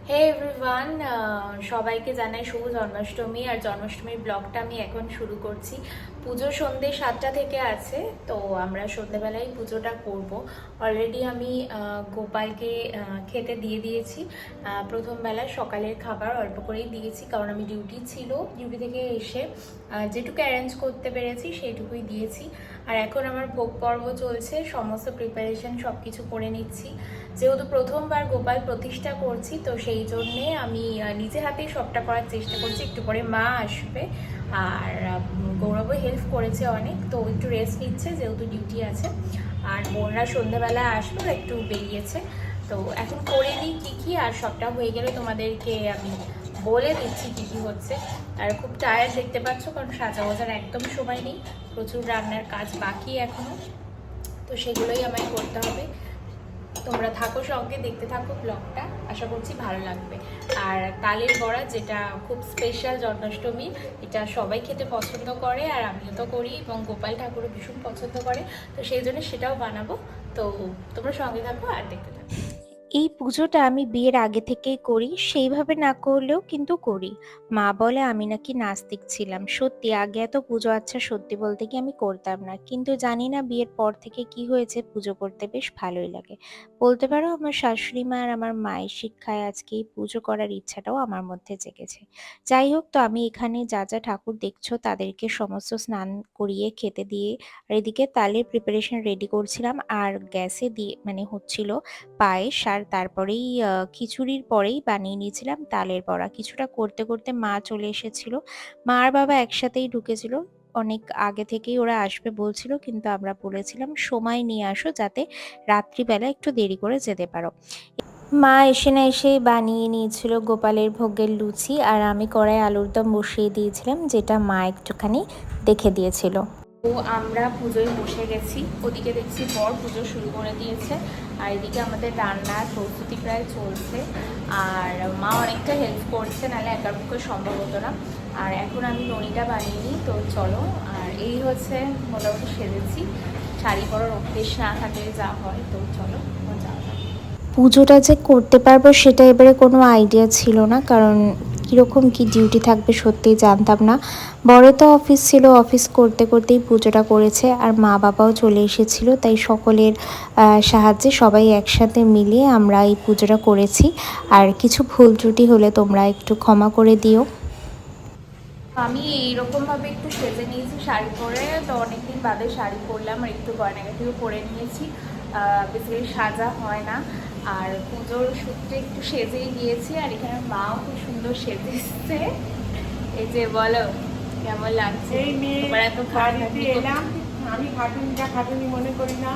হে everyone, সবাইকে জানাই শুভ জন্মাষ্টমী। আর জন্মাষ্টমীর ব্লগটা আমি এখন শুরু করছি। পুজো সন্ধ্যে 7টা থেকে আছে, তো আমরা সন্ধ্যেবেলায় পুজোটা করব। অলরেডি আমি গোপালকে খেতে দিয়ে দিয়েছি। প্রথম বেলায় সকালের খাবার অল্প করেই দিয়েছি, কারণ আমি ডিউটি থেকে এসে যেটুকু অ্যারেঞ্জ করতে পেরেছি সেইটুকুই দিয়েছি। আর এখন আমার ভোগ পর্ব চলছে, সমস্ত প্রিপারেশন সব কিছু করে নিচ্ছি। যেহেতু প্রথমবার গোপাল প্রতিষ্ঠা করছি, তো সেই জন্যে আমি নিজে হাতেই সবটা করার চেষ্টা করছি। একটু পরে মা আসবে, আর গৌরবও হেল্প করেছে অনেক, তো একটু রেস্ট নিচ্ছে যেহেতু ডিউটি আছে। আর বোনরা সন্ধ্যাবেলা আসলো, একটু বেরিয়েছে। তো এখন করে দিই কী কী, আর সবটা হয়ে গেলে তোমাদেরকে আমি বলে দিচ্ছি কী কী হচ্ছে। আর খুব টায়ার্ড দেখতে পাচ্ছ, কারণ সাজা গোজার একদম সময় নেই, প্রচুর রান্নার কাজ বাকি এখনও, তো সেগুলোই আমায় করতে হবে। তোমরা থাকো সঙ্গে, দেখতে থাকো ব্লগটা, আশা করছি ভালো লাগবে। আর তালের বড়া, যেটা খুব স্পেশাল জন্মাষ্টমী, এটা সবাই খেতে পছন্দ করে, আর আমিও তো করি, এবং গোপাল ঠাকুরও ভীষণ পছন্দ করে, তো সেই জন্য সেটাও বানাবো। তো তোমরা সঙ্গে থাকো আর দেখতে থাকো। এই পুজোটা আমি বিয়ের আগে থেকেই করি, সেইভাবে না করলেও কিন্তু করি। মা বলে আমি নাকি নাস্তিক ছিলাম। সত্যি আগে এত পুজো আচ্ছা সত্যি বলতে কি আমি করতাম না, কিন্তু জানি না বিয়ের পর থেকে কি হয়েছে পুজো করতে বেশ ভালোই লাগে। বলতে পারো আমার শাশুড়ি মা আর আমার মায়ের শিক্ষায় আজকে এই পুজো করার ইচ্ছাটাও আমার মধ্যে জেগেছে। যাই হোক, তো আমি এখানে যা যা ঠাকুর দেখছো তাদেরকে সমস্ত স্নান করিয়ে খেতে দিয়ে আর এদিকে তালের প্রিপারেশন রেডি করছিলাম, আর গ্যাসে দিয়ে মানে হচ্ছিল পায়েস। আর তারপরেই খিচুড়ির পরেই বানিয়ে নিয়েছিলাম তালের বড়া। কিছুটা করতে করতে মা চলে এসেছিল। মা আর বাবা একসাথেই ঢুকেছিল। অনেক আগে থেকেই ওরা আসবে বলছিল, কিন্তু আমরা বলেছিলাম সময় নিয়ে আসো যাতে রাত্রিবেলা একটু দেরি করে যেতে পারো। মা এসে না এসেই বানিয়ে নিয়েছিল গোপালের ভোগের লুচি, আর আমি কড়াই আলুর দম বসিয়ে দিয়েছিলাম, যেটা মা একটুখানি দেখে দিয়েছিল। তো আমরা পুজোয় বসে গেছি, ওদিকে দেখছি বর পুজো শুরু করে দিয়েছে, আর এদিকে আমাদের রান্নার প্রস্তুতি প্রায় চলছে। আর মা অনেকটা হেল্প করছে, নাহলে একার পক্ষে সম্ভব হতো না। আর এখন আমি ননিটা বানিয়ে নিই, তো চলো। আর এই হচ্ছে মোটামুটি সেজেছি, শাড়ি পরার অভ্যেস না থাকলে যা হয়, তো চলো যাওয়া যাক। পুজোটা যে করতে পারবো সেটা এবারে কোনো আইডিয়া ছিল না, কারণ কীরকম কি ডিউটি থাকবে সত্যিই জানতাম না। বড় তো অফিস ছিল, অফিস করতে করতেই পুজোটা করেছে, আর মা বাবাও চলে এসেছিল, তাই সকলের সাহায্যে সবাই একসাথে মিলিয়ে আমরা এই পুজোটা করেছি। আর কিছু ভুল ত্রুটি হলে তোমরা একটু ক্ষমা করে দিও। আমি এইরকমভাবে একটু সেজে নিয়েছি শাড়ি পরে, তো অনেকদিন বাদে শাড়ি পরলাম, আর একটু গয়নাগাটিও পরে নিয়েছি। বেসিক্যালি সাজা হয় না, আর পুজোর সূত্রে একটু সেজেই গিয়েছি। আর এখানে মাও খুব সুন্দর সেজে এসছে। এই যে বলো কেমন লাগছে? এই মেয়ে তোমার এত বাড়িতে এলাম, আমি খাটুনিটা খাটুনি মনে করি না।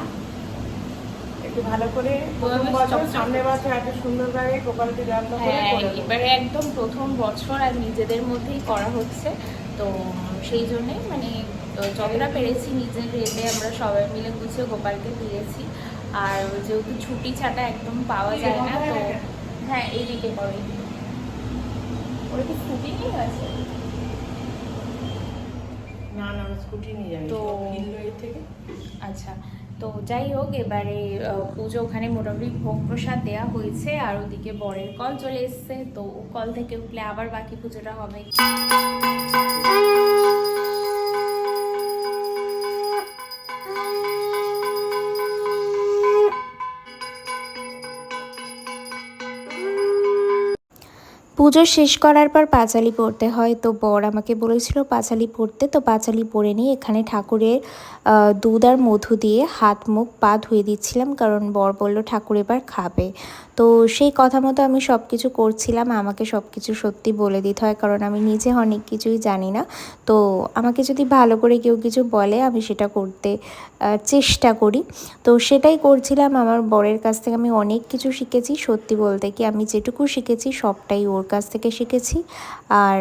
একটু ভালো করে প্রথম বছর, সামনের বছর এত সুন্দরভাবে গোপালকে যত্ন করে হ্যাঁ, করে দেবো। এবারে একদম প্রথম বছর, আর নিজেদের মধ্যেই করা হচ্ছে, তো সেই জন্যে মানে যতটা পেরেছি নিজের রেটে আমরা সবাই মিলে গুছিয়ে গোপালকে দিয়েছি। আর যেহেতু ছুটি ছাটা একদম পাওয়া যায় না, তো হ্যাঁ এইদিকে করো, এইদিকে। ওরা কি ছুটি নিয়ে গেছে? না না, স্কুটি নিয়ে যাবে তো হিলওয়ে থেকে। আচ্ছা, তো যাই হোক, এবারে পুজো ওখানে মোটামুটি ভোগ প্রসাদ দেওয়া হয়েছে, আর ওদিকে বরের কল চলে এসছে, তো ও কল থেকে উঠলে আবার বাকি পুজোটা হবে। পুজো শেষ করার পর পাঁচালি পড়তে হয়, তো বর আমাকে বলেছিল পাঁচালি পড়তে, তো পাঁচালি পড়ে নিয়ে এখানে ঠাকুরের দুধ আর মধু দিয়ে হাত মুখ পা ধুয়ে দিচ্ছিলাম, কারণ বর বলল ঠাকুর এবার খাবে। তো সেই কথা মতো আমি সব কিছু করছিলাম। আমাকে সব কিছু সত্যি বলে দিতে হয়, কারণ আমি নিজে অনেক কিছুই জানি না। তো আমাকে যদি ভালো করে কেউ কিছু বলে আমি সেটা করতে চেষ্টা করি, তো সেটাই করছিলাম। আমার বরের কাছ থেকে আমি অনেক কিছু শিখেছি, সত্যি বলতে কি আমি যেটুকু শিখেছি সবটাই ওর কাছ থেকে শিখেছি, আর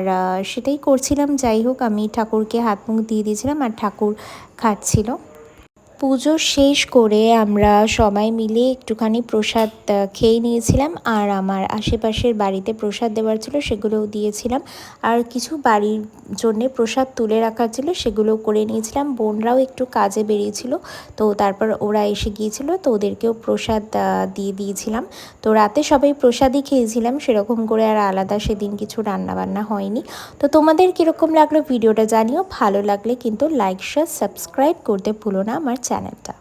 সেটাই করছিলাম। যাই হোক, আমি ঠাকুরকে হাত মুখ দিয়ে দিয়েছিলাম, আর ঠাকুর খাচ্ছিল। পুজো শেষ করে আমরা সবাই মিলে একটুখানি প্রসাদ খেয়ে নিয়েছিলাম, আর আমার আশেপাশের বাড়িতে প্রসাদ দেওয়ার ছিল সেগুলোও দিয়েছিলাম, আর কিছু বাড়ির জন্য প্রসাদ তুলে রাখার ছিল সেগুলোও করে নিয়েছিলাম। বোনরাও একটু কাজে বেরিয়েছিল, তো তারপর ওরা এসে গিয়েছিল, তো ওদেরকেও প্রসাদ দিয়ে দিয়েছিলাম। তো রাতে সবাই প্রসাদই খেয়েছিলাম, সেরকম করে আর আলাদা সেদিন কিছু রান্নাবান্না হয়নি। তো তোমাদের কীরকম লাগলো ভিডিওটা জানিও, ভালো লাগলে কিন্তু লাইক শেয়ার সাবস্ক্রাইব করতে ভুলো না আমার চ্যানেলটা।